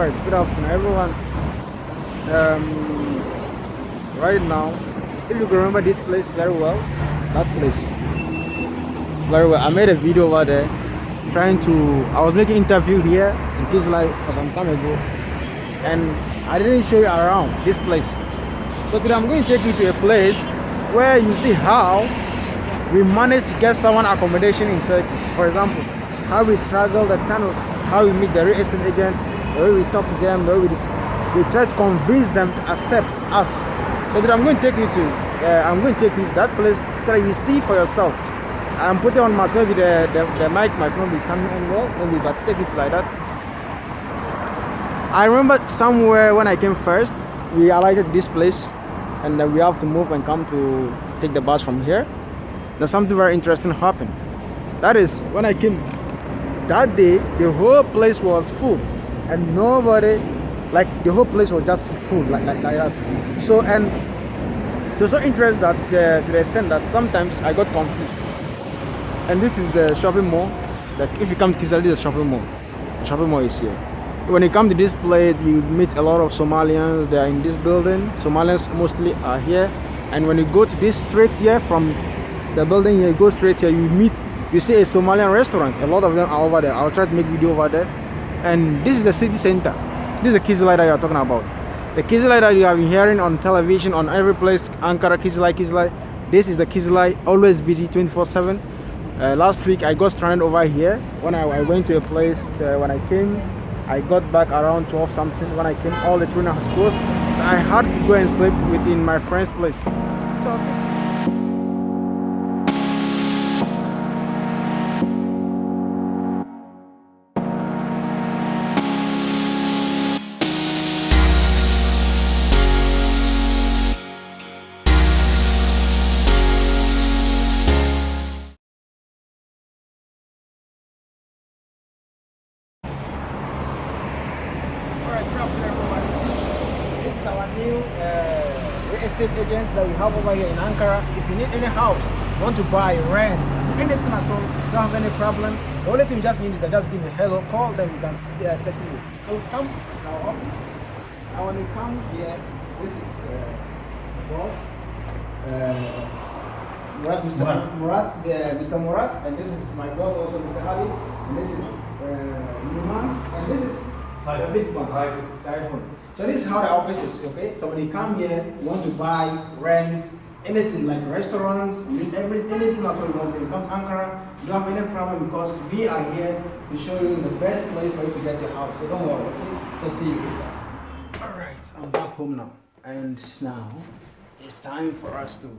Alright, good afternoon everyone. Right now, if you can remember this place very well, that place very well. I made a video over there I was making interview here in Kisla for some time ago, and I didn't show you around this place. So today I'm going to take you to a place where you see how we managed to get someone accommodation in Turkey. For example, how we struggle, how we meet the real estate agents, the way we talk to them, the way we try to convince them to accept us. So today I'm going to take you to that place that you see for yourself. I'm putting on mask. Maybe the mic might not be coming on well, maybe, but take it like that. I remember somewhere when I came first, we alighted this place, and then we have to move and come to take the bus from here. Then something very interesting happened. That is, when I came that day, the whole place was full, and nobody, like the whole place was just full, like that. So, and it was so interesting that to the extent that sometimes I got confused. And this is the shopping mall. Like if you come to Kisali, this is the shopping mall. The shopping mall is here. When you come to this place, you meet a lot of Somalians. They are in this building. Somalians mostly are here. And when you go to this street here, from the building here, you go straight here, you see a Somalian restaurant. A lot of them are over there. I'll try to make video over there. And this is the city center. This is the Kisali that you are talking about. The Kisali that you have been hearing on television, on every place, Ankara, Kisali. This is the Kisali, always busy 24/7. Last week I got stranded over here. When I went to a place, when I came, I got back around 12 something. When I came, all the train was closed, so I had to go and sleep within my friend's place. So this is our new real estate agents that we have over here in Ankara. If you need any house, want to buy, rent, anything at all, don't have any problem. The only thing you just need is to just give me a hello, call, then we can settle you. So come to our office, and when you come here, this is boss, Mr. Murat, and this is my boss also, Mr. Ali, and this is Numan, and this is the big one, the iPhone. So this is how the office is, okay? So when you come here, you want to buy, rent, anything like restaurants, anything at all you want. When you come to Ankara, you don't have any problem because we are here to show you the best place for you to get your house. So don't worry, okay? So see you. Alright, I'm back home now. And now, it's time for us to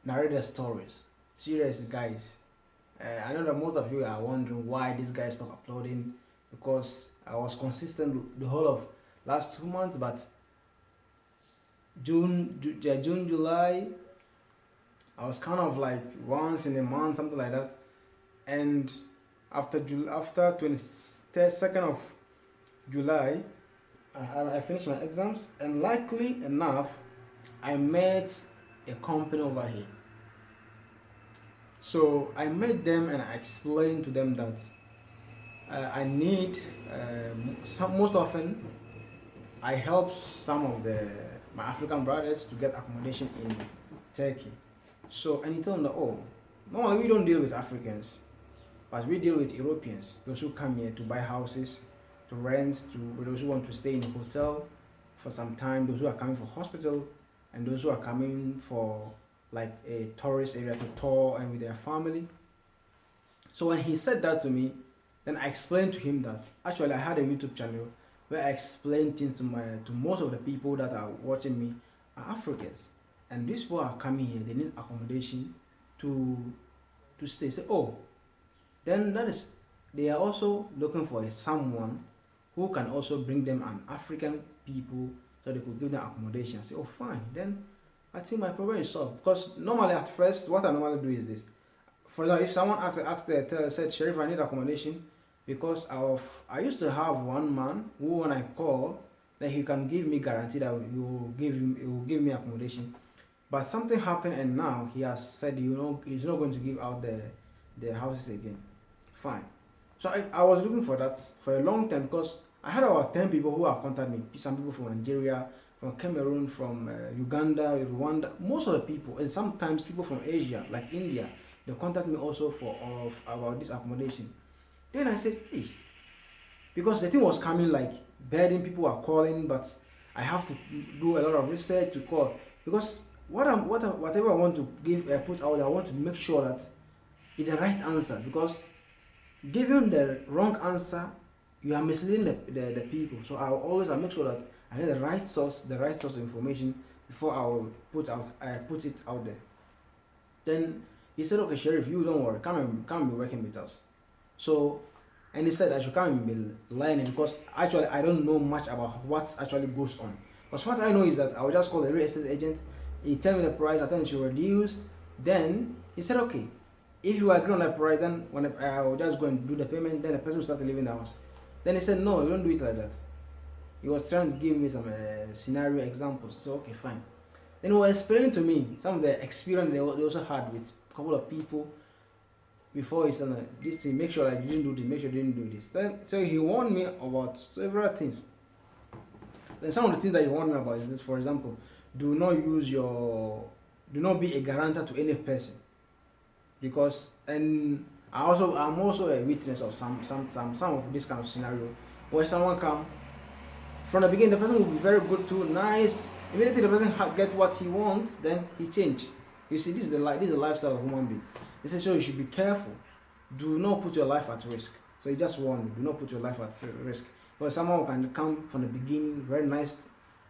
narrate the stories. Seriously, guys. I know that most of you are wondering why this guy stopped uploading, because I was consistent the whole of last 2 months, but June, July, I was kind of like once in a month, something like that. And after 22nd of July, I finished my exams, and luckily enough, I met a company over here. So I met them and I explained to them that I need, most often, I help some of my African brothers to get accommodation in Turkey. So, and he told them that, oh, normally we don't deal with Africans, but we deal with Europeans, those who come here to buy houses, to rent, to those who want to stay in a hotel for some time, those who are coming for hospital, and those who are coming for like a tourist area to tour and with their family. So when he said that to me, then I explained to him that actually I had a YouTube channel where I explained things to most of the people that are watching me are Africans, and these people are coming here, they need accommodation to stay. Say, oh, then they are also looking for someone who can also bring them an African people so they could give them accommodation. I say, oh fine, then I think my problem is solved. Because normally at first, what I normally do is this. For example, if someone said, Sheriff, I need accommodation, because I used to have one man who, when I call, that he can give me guarantee that he will give me accommodation. But something happened, and now he has said, he's not going to give out the houses again. Fine. So I was looking for that for a long time because I had about 10 people who have contacted me. Some people from Nigeria, from Cameroon, from Uganda, Rwanda, most of the people, and sometimes people from Asia, like India, they contact me also about this accommodation. Then I said, hey, because the thing was coming like burden, people are calling, but I have to do a lot of research to call because whatever I want to put out, I want to make sure that it's the right answer because giving the wrong answer, you are misleading the people. So I make sure that I get the right source of information before I will put it out there. Then he said, okay, Sheriff, you don't worry, come and be working with us. So, and he said I should come and be learning because actually I don't know much about what actually goes on. Because what I know is that I will just call the real estate agent, he tell me the price, I tell him to reduce. Then he said, okay, if you agree on that price, then when I will just go and do the payment, then the person will start leaving the house. Then he said, no, you don't do it like that. He was trying to give me some scenario examples. So, okay, fine. Then he was explaining to me some of the experience they also had with a couple of people before he said, this thing, make sure that you didn't do this, make sure you didn't do this. Then, so he warned me about several things. Then some of the things that he warned me about is this, for example, do not be a guarantor to any person. Because, and I'm also a witness of some of this kind of scenario where someone come from the beginning, the person will be very good too, nice. Immediately the person get what he wants, then he change. You see, this is the lifestyle of human being. They say, so you should be careful. Do not put your life at risk. So he just warned me, do not put your life at risk. Because someone can come from the beginning, very nice.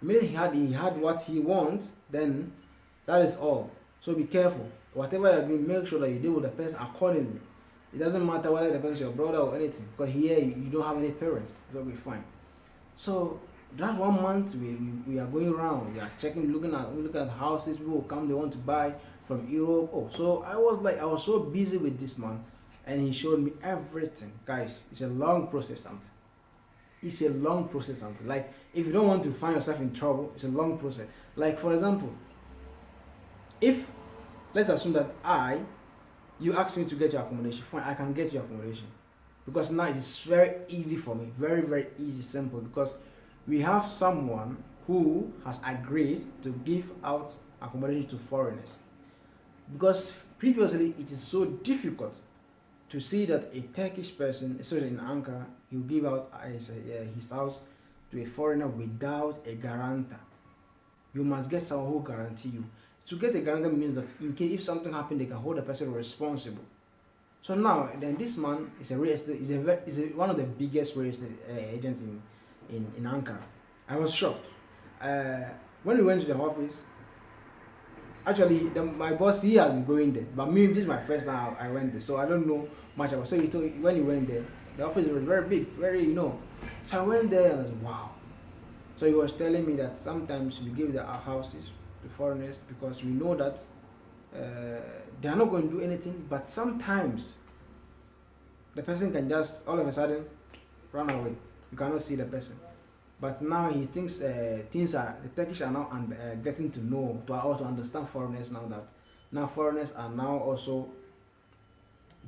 Immediately he had what he wants, then that is all. So be careful. Whatever you're doing, make sure that you deal with the person accordingly. It doesn't matter whether the person is your brother or anything, because here you don't have any parents. It'll be fine. So that 1 month we are going around, we are checking, looking at houses. People will come, they want to buy from Europe. Oh, so I was so busy with this man, and he showed me everything. Guys, it's a long process. It's a long process. Like if you don't want to find yourself in trouble, it's a long process. Like for example, if let's assume that you ask me to get your accommodation, fine, I can get your accommodation. Because now it is very easy for me, very, very easy, simple, because we have someone who has agreed to give out accommodation to foreigners. Because previously it is so difficult to see that a Turkish person, especially in Ankara, he will give out his house to a foreigner without a guarantor. You must get someone who guarantee you. To get a guarantor means that in case if something happened, they can hold the person responsible. So now, then this man is one of the biggest real estate agents in Ankara. I was shocked. When we went to the office, actually my boss, he has been going there, but me, this is my first time I went there, so I don't know much about it. So he told, when he went there, the office was very big, very. So I went there and I was wow. So he was telling me that sometimes we give our houses to foreigners because we know that they are not going to do anything, but sometimes the person can just all of a sudden run away. You cannot see the person. But now he thinks the Turkish are now getting to know, to also understand foreigners now, that now foreigners are now also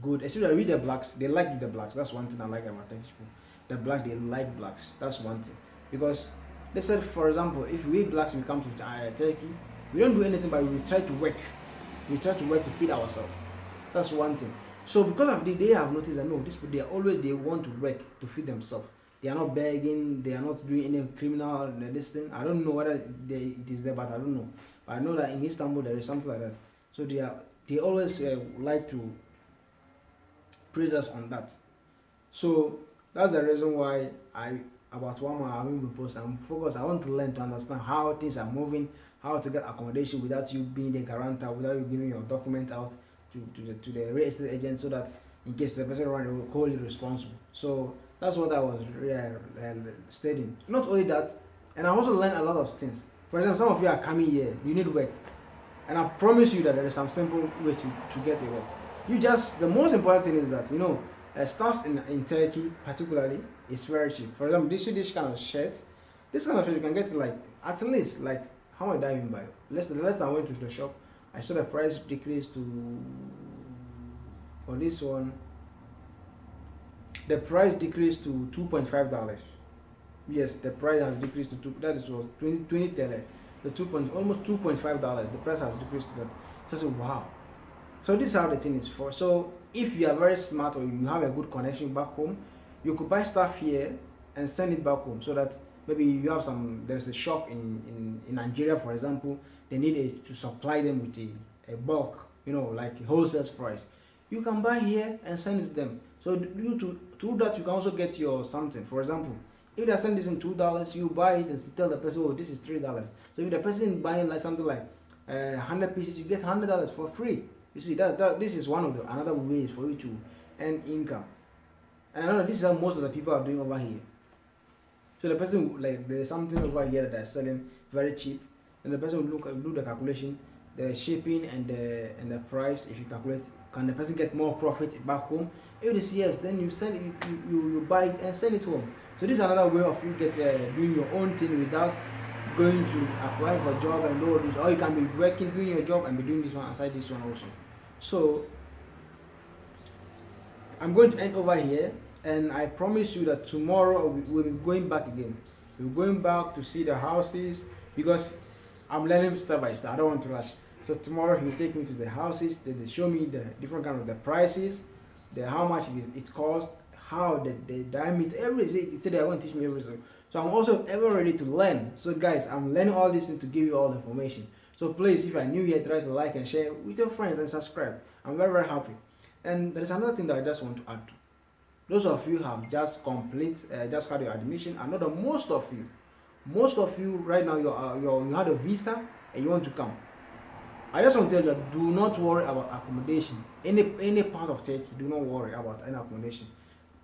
good. Especially with the blacks, they like the blacks. That's one thing I like about Turkish people. The black, they like blacks. That's one thing. Because they said, for example, if we blacks we come to Turkey, we don't do anything, but we try to work. We try to work to feed ourselves. That's one thing. So because of they have noticed that no, they want to work to feed themselves. They are not begging. They are not doing any criminal this thing. I don't know whether it is there, but I don't know. But I know that in Istanbul there is something like that. So they always like to praise us on that. So that's the reason why about 1 month I haven't been posting. I'm focused. I want to learn to understand how things are moving, how to get accommodation without you being the guarantor, without you giving your document out to the real estate agent, so that in case the person around will call you responsible. So that's what I was studying. Not only that, and I also learned a lot of things. For example, some of you are coming here, you need work, and I promise you that there is some simple way to get a work. The most important thing is that stuff in Turkey particularly is very cheap. For example, this kind of shirt, you can get like at least like how much did I even buy? The last time I went to the shop, I saw the price decrease to for this one The price decreased to $2.5. Yes, the price has decreased to two. That is was 20 tele. The almost $2.5. The price has decreased to that. So I said, wow. So this is how the thing is for. So if you are very smart or you have a good connection back home, you could buy stuff here and send it back home, so that maybe you have there's a shop in Nigeria, for example, they need to supply them with a bulk, like a wholesale price. You can buy here and send it to them. So through that you can also get your something. For example, if they send this in $2, you buy it and tell the person, oh, this is $3. So if the person is buying like something like 100 pieces, you get $100 for free. You see, this is one of another ways for you to earn income. And I know this is how most of the people are doing over here. So the person, like, there is something over here that they're selling very cheap, and the person will do the calculation, the shipping and the price. If you calculate, can the person get more profit back home? If they say yes, then you send it, you buy it and send it home. So this is another way of you doing your own thing without going to apply for a job and all this. Or you can be working, doing your job, and be doing this one aside this one also. So I'm going to end over here, and I promise you that tomorrow we'll be going back again. We're going back to see the houses, because I'm learning step by step. I don't want to rush. So tomorrow he will take me to the houses. They show me the different kind of the prices, how much it costs, how the diameter, everything. They say they are going to teach me everything. So I'm also ever ready to learn. So guys, I'm learning all this thing to give you all the information. So please, if you are new here, try to like and share with your friends and subscribe. I'm very, very happy. And there's another thing that I just want to add to. Those of you have just just had your admission. I know that most of you right now, you had a visa and you want to come. I just want to tell you that do not worry about accommodation. Any part of Turkey, do not worry about any accommodation.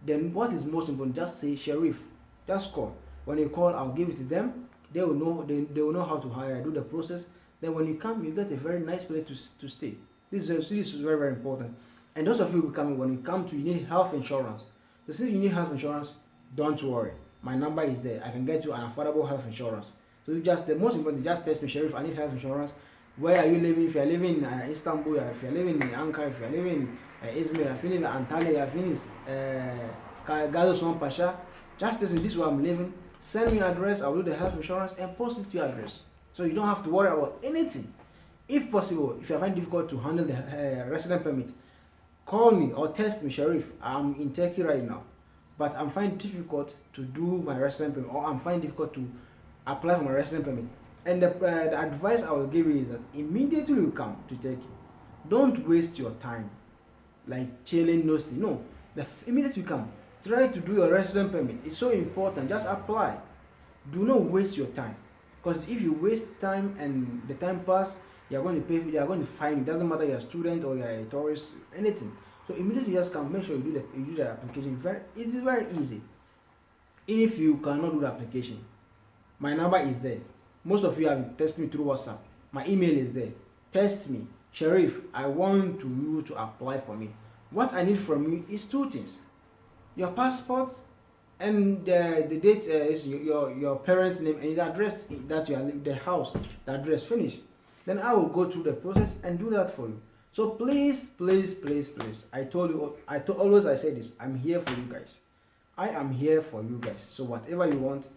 Then what is most important? Just say Sharif. Just call. When you call, I'll give it to them. They will know. They will know how to do the process. Then when you come, you get a very nice place to stay. This is very, very important. And those of you who come, when you come you need health insurance. So since you need health insurance, don't worry. My number is there. I can get you an affordable health insurance. So the most important, just text me, Sharif, I need health insurance. Where are you living? If you are living in Istanbul, if you are living in Ankara, if you are living in Izmir, if you are living in Antalya, if you are living in Gazi Pasha, just text me, this is where I'm living. Send me your address, I will do the health insurance and post it to your address. So you don't have to worry about anything. If possible, if you find it difficult to handle the resident permit, call me or text me, Sharif. I'm in Turkey right now, but I'm finding it difficult to do my resident permit, or I'm finding it difficult to apply for my resident permit. And the advice I will give you is that immediately you come to Turkey, don't waste your time like chilling, no. Immediately you come, try to do your resident permit. It's so important. Just apply. Do not waste your time, because if you waste time and the time pass, they are going to pay. They are going to fine you. It doesn't matter you're a student or you're a tourist, anything. So immediately you just come. Make sure you do the application. It is very easy. If you cannot do the application, my number is there. Most of you have texted me through WhatsApp. My email is there. Text me, Sharif. I want you to apply for me. What I need from you is two things: your passport and the date is your parents' name and the address that you are living, the house, the address. Finish. Then I will go through the process and do that for you. So please, I always say this, I'm here for you guys. I am here for you guys. So whatever you want,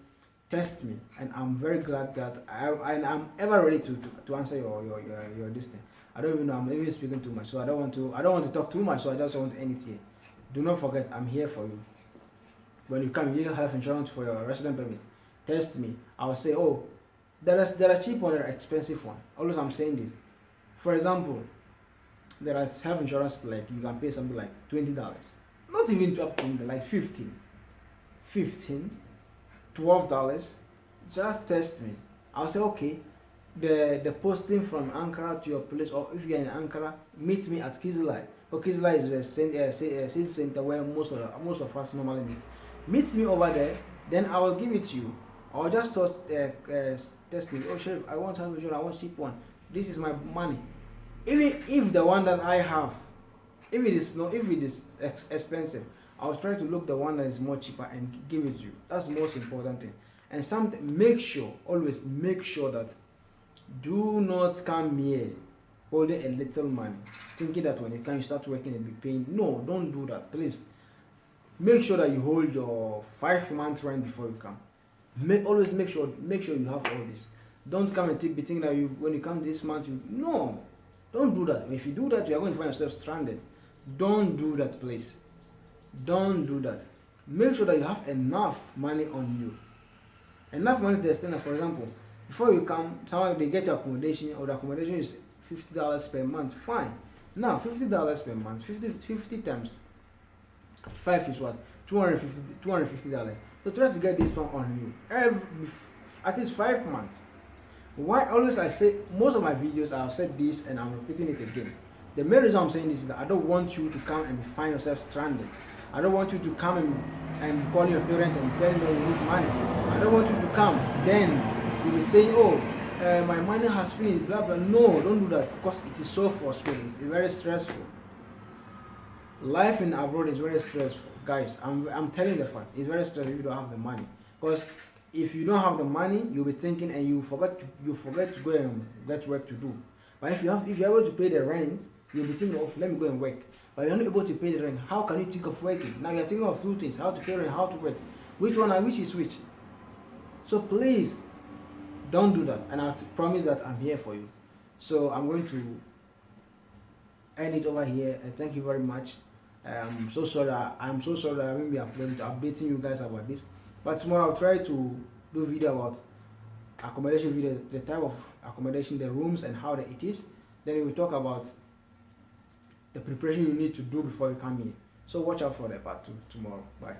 test me, and I'm very glad that I'm ever ready to answer your this thing. I don't even know, I'm even speaking too much, so I don't want to talk too much, so I just want to end it here. Do not forget, I'm here for you. When you come, you need health insurance for your resident permit. Test me. I'll say, oh, there are cheap one, there are expensive one. Always I'm saying this. For example, there are health insurance like you can pay something like $20. Not even up to like $15, $12. Just test me. I'll say, okay, the posting from Ankara to your place, or if you're in Ankara, meet me at Kizilay. Kizilay is the city center where most of us normally meet. Meet me over there, then I will give it to you. Or just test me. Oh, Sheriff, I want health insurance. I want cheap one. This is my money. Even if the one that I have, if it is expensive, I'll try to look the one that is more cheaper and give it to you. That's the most important thing. And always make sure that do not come here holding a little money, thinking that when you can you start working and be paying. No, don't do that, please. make sure that you hold your 5 month rent before you come. Always make sure you have all this. Don't come and be thinking that when you come this month, no, don't do that. If you do that, you are going to find yourself stranded. Don't do that, please. Don't do that. Make sure that you have enough money on you. Enough money to the extent that, for example, before you come, someone they get your accommodation, or the accommodation is $50 per month. Fine. Now $50 per month, 50 times 5 is what? $250. So try to get this one on you at least 5 months. Why always I say, most of my videos I've said this and I'm repeating it again. The main reason I'm saying this is that I don't want you to come and find yourself stranded. I don't want you to come and call your parents and tell them you need money. I don't want you to come, then you'll be saying, oh, my money has finished, blah blah. No, don't do that, because it is so frustrating. It's very stressful. Life in abroad is very stressful, guys. I'm telling the fact, it's very stressful if you don't have the money. Because if you don't have the money, you'll be thinking and you forget to go and get work to do. But if you're able to pay the rent, you'll be thinking of, let me go and work. But you're not able to pay the rent. How can you think of working? Now you're thinking of two things: how to pay rent, how to work. Which is which? So please don't do that. And I promise that I'm here for you. So I'm going to end it over here, and thank you very much. I'm so sorry that I won't be updating you guys about this. But tomorrow I'll try to do video about accommodation, the type of accommodation, the rooms and how it is. Then we will talk about the preparation you need to do before you come here. So watch out for that part 2 tomorrow. Bye.